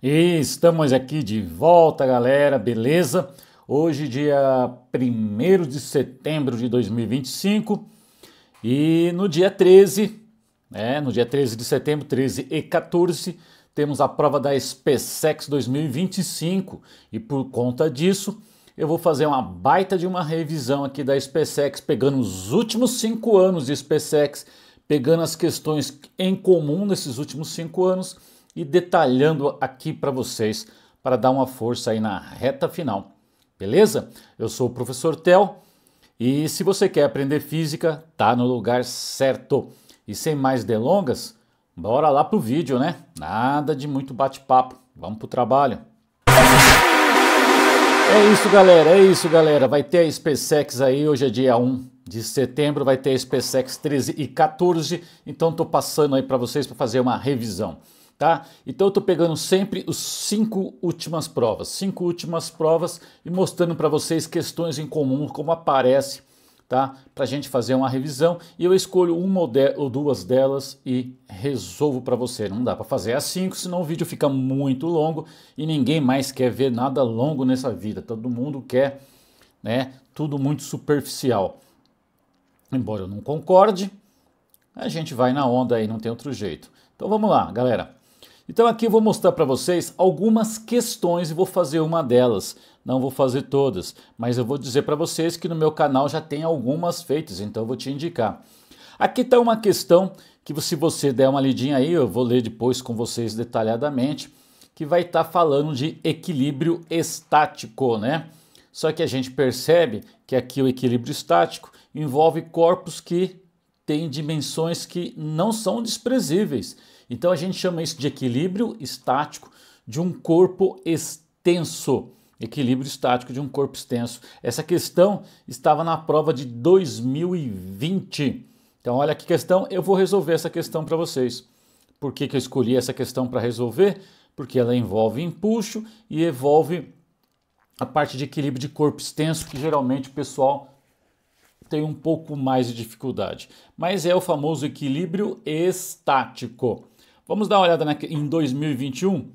E estamos aqui de volta, galera, beleza? Hoje, dia 1º de setembro de 2025 e no dia 13, no dia 13 de setembro, 13 e 14, temos a prova da SpaceX 2025 e por conta disso eu vou fazer uma baita de uma revisão aqui da SpaceX, pegando os últimos 5 anos de SpaceX, pegando as questões em comum nesses últimos 5 anos e detalhando aqui para vocês, para dar uma força aí na reta final, beleza? Eu sou o professor Theo e se você quer aprender física, tá no lugar certo. E sem mais delongas, bora lá pro vídeo, né? Nada de muito bate-papo, vamos pro trabalho. É isso galera, vai ter a SpaceX aí, hoje é dia 1 de setembro, vai ter a SpaceX 13 e 14, então tô passando aí para vocês para fazer uma revisão. Tá? Então eu tô pegando sempre os 5 últimas provas e mostrando para vocês questões em comum, como aparece, tá? Pra gente fazer uma revisão e eu escolho uma ou duas delas e resolvo para você. Não dá para fazer as 5, senão o vídeo fica muito longo e ninguém mais quer ver nada longo nessa vida. Todo mundo quer, né? Tudo muito superficial. Embora eu não concorde, a gente vai na onda aí, não tem outro jeito. Então vamos lá, galera. Então aqui eu vou mostrar para vocês algumas questões e vou fazer uma delas. Não vou fazer todas, mas eu vou dizer para vocês que no meu canal já tem algumas feitas, então eu vou te indicar. Aqui está uma questão que se você der uma lidinha aí, eu vou ler depois com vocês detalhadamente, que vai estar falando de equilíbrio estático, né? Só que a gente percebe que aqui o equilíbrio estático envolve corpos que têm dimensões que não são desprezíveis. Então a gente chama isso de equilíbrio estático de um corpo extenso. Equilíbrio estático de um corpo extenso. Essa questão estava na prova de 2020. Então olha que questão, eu vou resolver essa questão para vocês. Por que eu escolhi essa questão para resolver? Porque ela envolve empuxo e envolve a parte de equilíbrio de corpo extenso, que geralmente o pessoal tem um pouco mais de dificuldade. Mas é o famoso equilíbrio estático. Vamos dar uma olhada em 2021.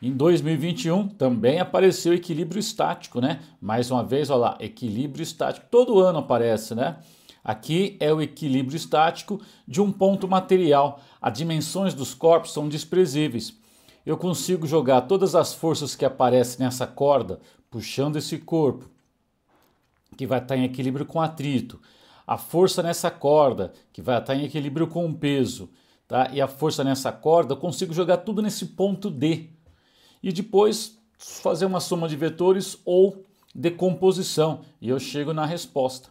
Em 2021 também apareceu equilíbrio estático, né? Mais uma vez, olha lá, equilíbrio estático. Todo ano aparece, né? Aqui é o equilíbrio estático de um ponto material. As dimensões dos corpos são desprezíveis. Eu consigo jogar todas as forças que aparecem nessa corda, puxando esse corpo, que vai estar em equilíbrio com atrito. A força nessa corda, que vai estar em equilíbrio com o peso. Tá? E a força nessa corda, eu consigo jogar tudo nesse ponto D. E depois fazer uma soma de vetores ou decomposição. E eu chego na resposta.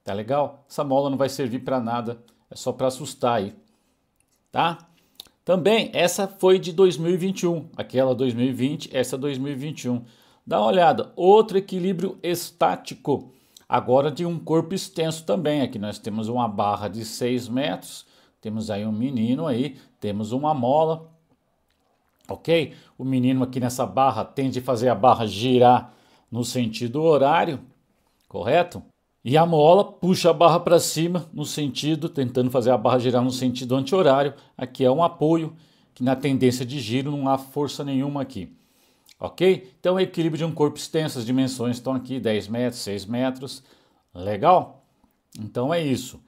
Tá legal? Essa mola não vai servir para nada. É só para assustar aí. Tá? Também, essa foi de 2021. Aquela 2020, essa 2021. Dá uma olhada. Outro equilíbrio estático. Agora de um corpo extenso também. Aqui nós temos uma barra de 6 metros. Temos aí um menino aí, temos uma mola, ok? O menino aqui nessa barra tende a fazer a barra girar no sentido horário, correto? E a mola puxa a barra para cima no sentido, tentando fazer a barra girar no sentido anti-horário. Aqui é um apoio, que na tendência de giro não há força nenhuma aqui, ok? Então o equilíbrio de um corpo extenso, as dimensões estão aqui, 10 metros, 6 metros, legal? Então é isso.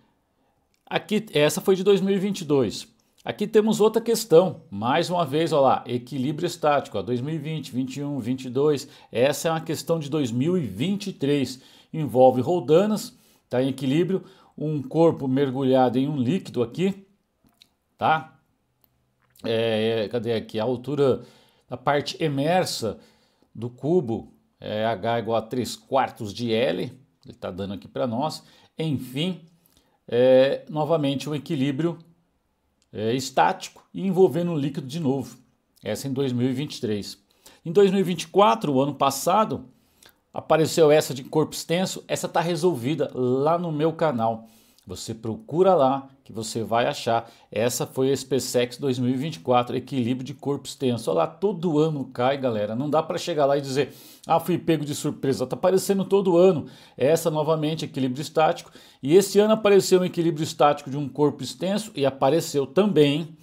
Aqui, essa foi de 2022. Aqui temos outra questão, mais uma vez, olha lá, equilíbrio estático, ó, 2020, 21, 22. Essa é uma questão de 2023. Envolve roldanas, tá em equilíbrio, um corpo mergulhado em um líquido aqui, tá? Cadê aqui? A altura da parte emersa do cubo é H igual a 3/4 de L, ele está dando aqui para nós. Enfim, novamente um equilíbrio estático e envolvendo um líquido de novo. Essa em 2023. Em 2024, o ano passado, apareceu essa de corpo extenso. Essa está resolvida lá no meu canal. Você procura lá que você vai achar. Essa foi a SpaceX 2024, equilíbrio de corpo extenso. Olha lá, todo ano cai, galera. Não dá para chegar lá e dizer, ah, fui pego de surpresa. Está aparecendo todo ano. Essa novamente, equilíbrio estático. E esse ano apareceu um equilíbrio estático de um corpo extenso e apareceu também,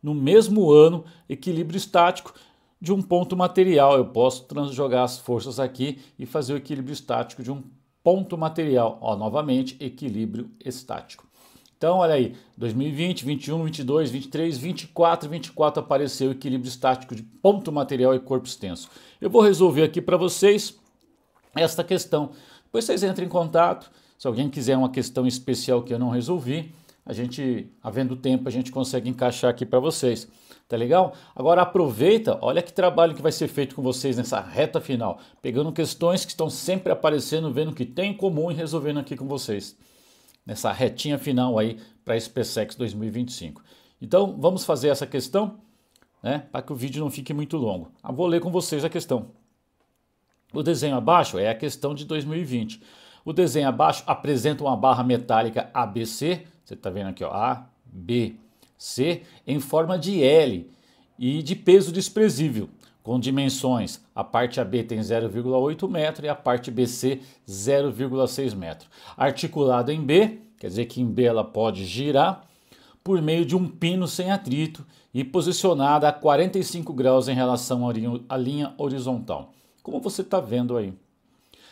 no mesmo ano, equilíbrio estático de um ponto material. Eu posso jogar as forças aqui e fazer o equilíbrio estático de um ponto material. Ó, novamente, equilíbrio estático. Então, olha aí, 2020, 21, 22, 23, 24 apareceu o equilíbrio estático de ponto material e corpo extenso. Eu vou resolver aqui para vocês esta questão. Depois vocês entrem em contato. Se alguém quiser uma questão especial que eu não resolvi, a gente, havendo tempo, a gente consegue encaixar aqui para vocês. Tá legal? Agora aproveita, olha que trabalho que vai ser feito com vocês nessa reta final, pegando questões que estão sempre aparecendo, vendo o que tem em comum e resolvendo aqui com vocês. Nessa retinha final aí para a SpaceX 2025. Então, vamos fazer essa questão, né, para que o vídeo não fique muito longo. Eu vou ler com vocês a questão. O desenho abaixo é a questão de 2020. O desenho abaixo apresenta uma barra metálica ABC, você está vendo aqui, ó, A, B, C, em forma de L e de peso desprezível, com dimensões, a parte AB tem 0,8 metro e a parte BC 0,6 metro. Articulada em B, quer dizer que em B ela pode girar, por meio de um pino sem atrito e posicionada a 45 graus em relação à linha horizontal, como você está vendo aí.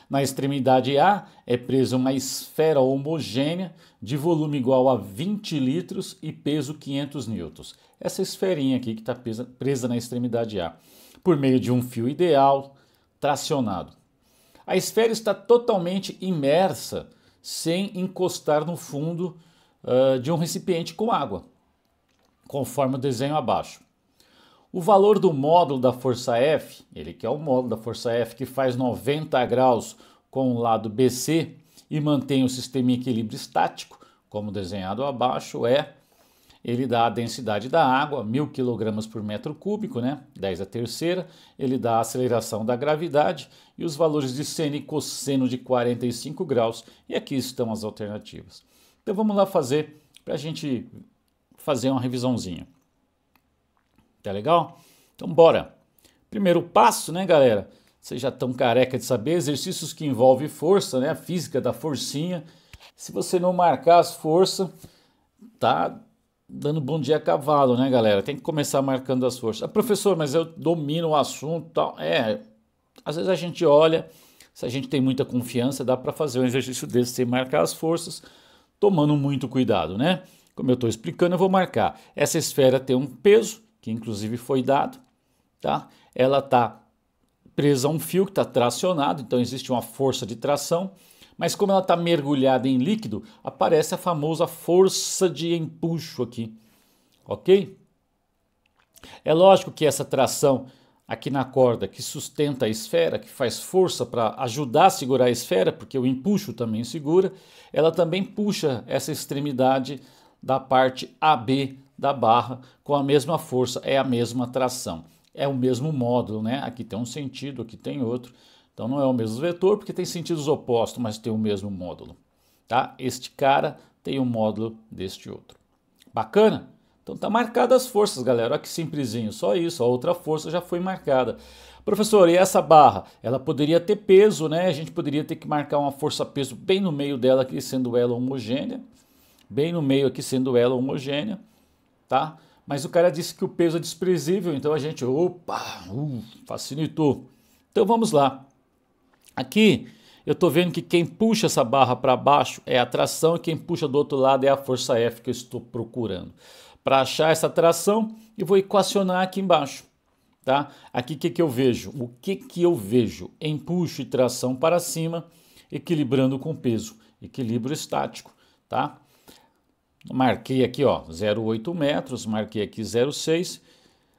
Na extremidade A é presa uma esfera homogênea de volume igual a 20 litros e peso 500 newtons. Essa esferinha aqui que está presa na extremidade A, por meio de um fio ideal tracionado. A esfera está totalmente imersa, sem encostar no fundo de um recipiente com água, conforme o desenho abaixo. O valor do módulo da força F, ele que é o módulo da força F que faz 90 graus com o lado BC e mantém o sistema em equilíbrio estático, como desenhado abaixo, ele dá a densidade da água, 1000 kg por metro cúbico, né? 10 a terceira. Ele dá a aceleração da gravidade e os valores de seno e cosseno de 45 graus. E aqui estão as alternativas. Então vamos lá fazer, para a gente fazer uma revisãozinha. Tá legal? Então bora. Primeiro passo, né, galera? Vocês já estão careca de saber, exercícios que envolvem força, né? A física da forcinha. Se você não marcar as forças, tá dando bom dia a cavalo, né, galera? Tem que começar marcando as forças. Ah, professor, mas eu domino o assunto, tal. Às vezes a gente olha, se a gente tem muita confiança, dá para fazer um exercício desse sem marcar as forças, tomando muito cuidado, né? Como eu estou explicando, eu vou marcar. Essa esfera tem um peso, que inclusive foi dado, tá? Ela está presa a um fio que está tracionado, então existe uma força de tração, mas como ela está mergulhada em líquido, aparece a famosa força de empuxo aqui, ok? É lógico que essa tração aqui na corda que sustenta a esfera, que faz força para ajudar a segurar a esfera, porque o empuxo também segura, ela também puxa essa extremidade da parte AB da barra com a mesma força, é a mesma tração. É o mesmo módulo, né? Aqui tem um sentido, aqui tem outro. Então não é o mesmo vetor, porque tem sentidos opostos, mas tem o mesmo módulo. Tá? Este cara tem o módulo deste outro. Bacana? Então tá marcadas as forças, galera. Olha que simplesinho, só isso. A outra força já foi marcada. Professor, e essa barra? Ela poderia ter peso, né? A gente poderia ter que marcar uma força-peso bem no meio dela aqui, sendo ela homogênea. Bem no meio aqui, sendo ela homogênea. Tá? Mas o cara disse que o peso é desprezível, então a gente, facilitou. Então vamos lá. Aqui eu estou vendo que quem puxa essa barra para baixo é a tração e quem puxa do outro lado é a força F que eu estou procurando. Para achar essa tração, eu vou equacionar aqui embaixo. Tá? Aqui o que eu vejo? O que eu vejo? Empuxo e tração para cima, equilibrando com peso. Equilíbrio estático. Tá? Marquei aqui, ó, 0,8 metros, marquei aqui 0,6.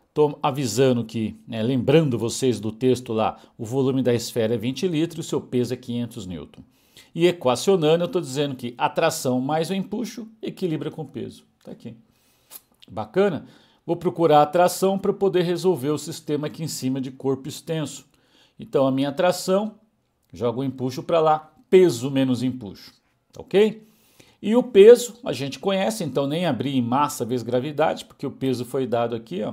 Estou avisando que, né, lembrando vocês do texto lá, o volume da esfera é 20 litros e o seu peso é 500 newton. E equacionando, eu estou dizendo que a tração mais o empuxo equilibra com o peso. Está aqui. Bacana? Vou procurar a tração para poder resolver o sistema aqui em cima de corpo extenso. Então, a minha tração, jogo o empuxo para lá, peso menos empuxo. Ok? E o peso, a gente conhece, então nem abri em massa vezes gravidade, porque o peso foi dado aqui, ó,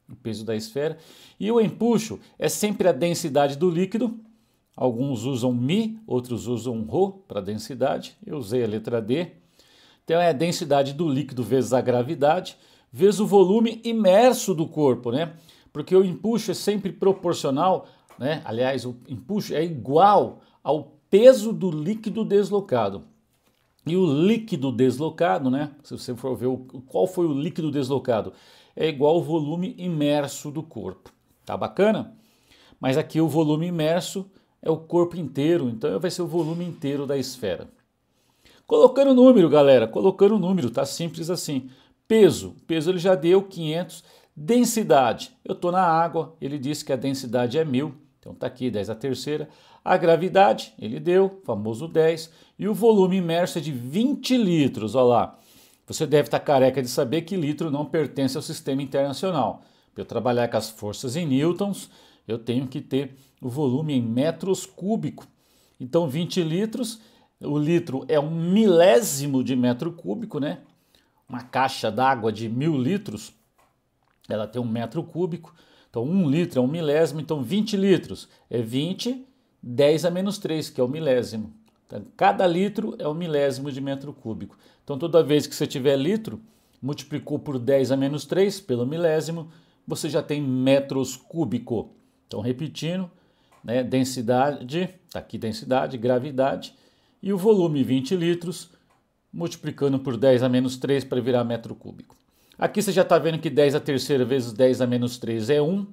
o peso da esfera. E o empuxo é sempre a densidade do líquido. Alguns usam μ, outros usam ρ para densidade. Eu usei a letra D. Então é a densidade do líquido vezes a gravidade, vezes o volume imerso do corpo, né? Porque o empuxo é sempre proporcional, né? Aliás, o empuxo é igual ao peso do líquido deslocado. E o líquido deslocado, né? Se você for ver qual foi o líquido deslocado, é igual ao volume imerso do corpo. Tá bacana? Mas aqui o volume imerso é o corpo inteiro, então vai ser o volume inteiro da esfera. Colocando o número, galera, colocando o número, tá simples assim. Peso ele já deu 500. Densidade, eu estou na água, ele disse que a densidade é 1000, então tá aqui 10 a terceira. A gravidade, ele deu, famoso 10. E o volume imerso é de 20 litros, olha lá. Você deve estar careca de saber que litro não pertence ao sistema internacional. Para eu trabalhar com as forças em newtons, eu tenho que ter o volume em metros cúbicos. Então 20 litros, o litro é 1/1000 de metro cúbico, né? Uma caixa d'água de 1000 litros, ela tem 1 metro cúbico. Então 1 litro é 1/1000, então 20 litros é 20, 10 a menos 3, que é o milésimo. Então, cada litro é 1/1000 de metro cúbico. Então toda vez que você tiver litro, multiplicou por 10 a menos 3 pelo milésimo, você já tem metros cúbico. Então repetindo, né, densidade, tá aqui densidade, gravidade, e o volume 20 litros, multiplicando por 10 a menos 3 para virar metro cúbico. Aqui você já está vendo que 10 a terceira vezes 10 a menos 3 é 1,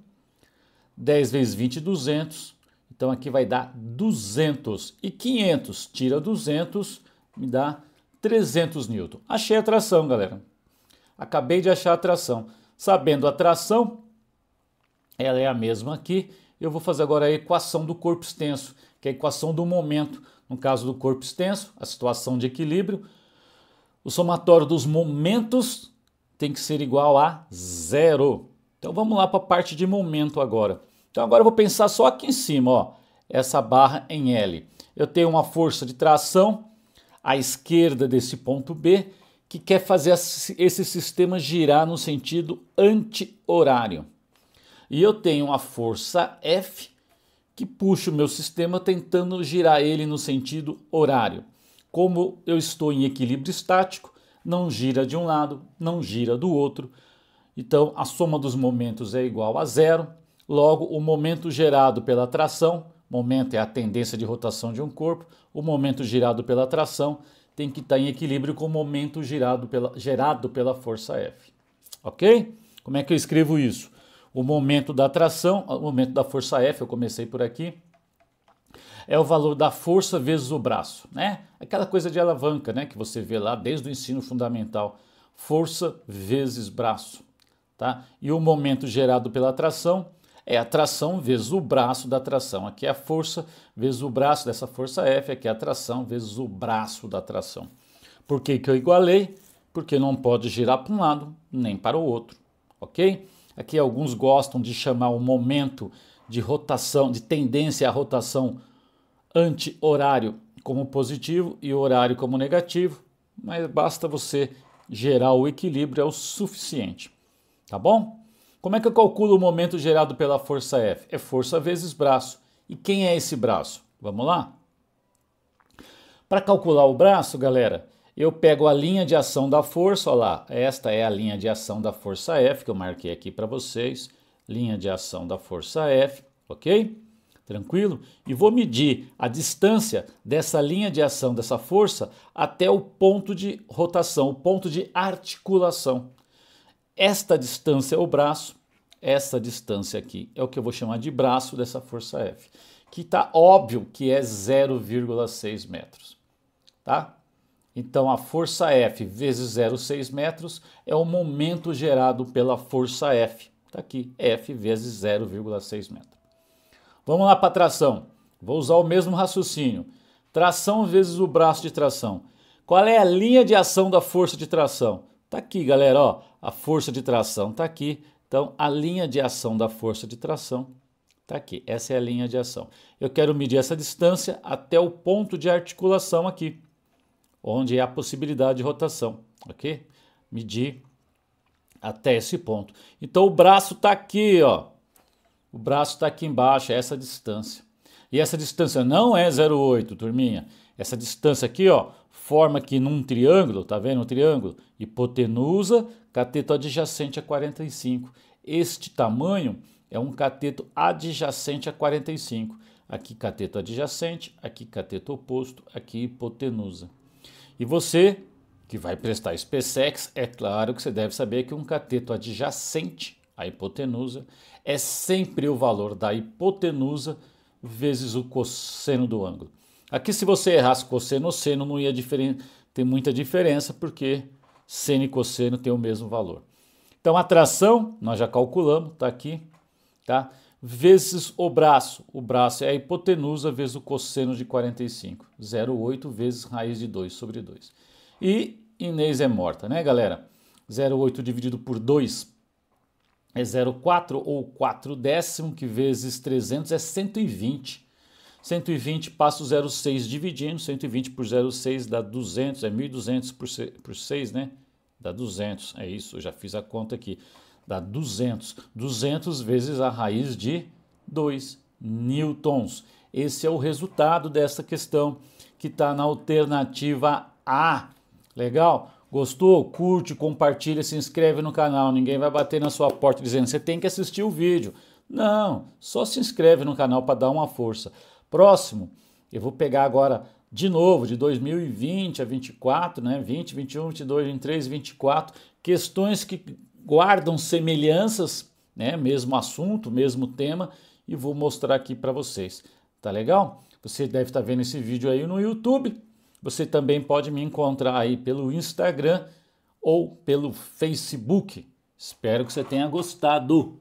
10 vezes 20, 200, então aqui vai dar 200, e 500 tira 200, me dá 300 newton. Achei a tração, galera. Acabei de achar a tração. Sabendo a tração, ela é a mesma aqui. Eu vou fazer agora a equação do corpo extenso, que é a equação do momento. No caso do corpo extenso, a situação de equilíbrio, o somatório dos momentos tem que ser igual a 0. Então vamos lá para a parte de momento agora. Então agora eu vou pensar só aqui em cima, ó, essa barra em L. Eu tenho uma força de tração à esquerda desse ponto B, que quer fazer esse sistema girar no sentido anti-horário. E eu tenho uma força F que puxa o meu sistema tentando girar ele no sentido horário. Como eu estou em equilíbrio estático, não gira de um lado, não gira do outro. Então a soma dos momentos é igual a 0. Logo, o momento gerado pela tração, momento é a tendência de rotação de um corpo, o momento gerado pela tração tem que estar em equilíbrio com o momento gerado pela força F. Ok? Como é que eu escrevo isso? O momento da tração, o momento da força F, eu comecei por aqui, é o valor da força vezes o braço, né? Aquela coisa de alavanca, né, que você vê lá desde o ensino fundamental. Força vezes braço, tá? E o momento gerado pela tração é a tração vezes o braço da tração. Aqui é a força vezes o braço dessa força F, aqui é a tração vezes o braço da tração. Por que que eu igualei? Porque não pode girar para um lado nem para o outro, ok? Aqui alguns gostam de chamar o momento de rotação, de tendência à rotação anti-horário como positivo e o horário como negativo, mas basta você gerar o equilíbrio, é o suficiente, tá bom? Como é que eu calculo o momento gerado pela força F? É força vezes braço. E quem é esse braço? Vamos lá? Para calcular o braço, galera, eu pego a linha de ação da força, olha lá, esta é a linha de ação da força F, que eu marquei aqui para vocês, linha de ação da força F, ok? Tranquilo? E vou medir a distância dessa linha de ação, dessa força, até o ponto de rotação, o ponto de articulação. Esta distância é o braço, essa distância aqui é o que eu vou chamar de braço dessa força F, que está óbvio que é 0,6 metros, tá? Então a força F vezes 0,6 metros é o momento gerado pela força F, tá aqui, F vezes 0,6 metros. Vamos lá para a tração. Vou usar o mesmo raciocínio. Tração vezes o braço de tração. Qual é a linha de ação da força de tração? Tá aqui, galera, ó. A força de tração tá aqui. Então, a linha de ação da força de tração tá aqui. Essa é a linha de ação. Eu quero medir essa distância até o ponto de articulação aqui, onde é a possibilidade de rotação, ok? Medir até esse ponto. Então, o braço tá aqui, ó. O braço está aqui embaixo, é essa distância. E essa distância não é 0,8, turminha. Essa distância aqui, ó, forma aqui num triângulo, tá vendo o triângulo? Hipotenusa, cateto adjacente a 45. Este tamanho é um cateto adjacente a 45. Aqui cateto adjacente, aqui cateto oposto, aqui hipotenusa. E você que vai prestar SpaceX, é claro que você deve saber que um cateto adjacente à hipotenusa é sempre o valor da hipotenusa vezes o cosseno do ângulo. Aqui, se você errasse cosseno ou seno, não ia ter muita diferença, porque seno e cosseno têm o mesmo valor. Então, a tração, nós já calculamos, está aqui, tá? Vezes o braço. O braço é a hipotenusa vezes o cosseno de 45. 0,8 vezes raiz de 2 sobre 2. E Inês é morta, né, galera? 0,8 dividido por 2 é 0,4 ou 4 décimo, que vezes 300 é 120. 120 passa o 0,6 dividindo, 120 por 0,6 dá 200, é 1.200 por 6, né? Dá 200, é isso, eu já fiz a conta aqui. Dá 200. 200 vezes a raiz de 2 newtons. Esse é o resultado dessa questão que está na alternativa A. Legal? Gostou? Curte, compartilha, se inscreve no canal. Ninguém vai bater na sua porta dizendo você tem que assistir o vídeo. Não, só se inscreve no canal para dar uma força. Próximo, eu vou pegar agora de novo, de 2020 a 24, né? 20, 21, 22, 23, 24, questões que guardam semelhanças, né? Mesmo assunto, mesmo tema, e vou mostrar aqui para vocês. Tá legal? Você deve estar vendo esse vídeo aí no YouTube. Você também pode me encontrar aí pelo Instagram ou pelo Facebook. Espero que você tenha gostado.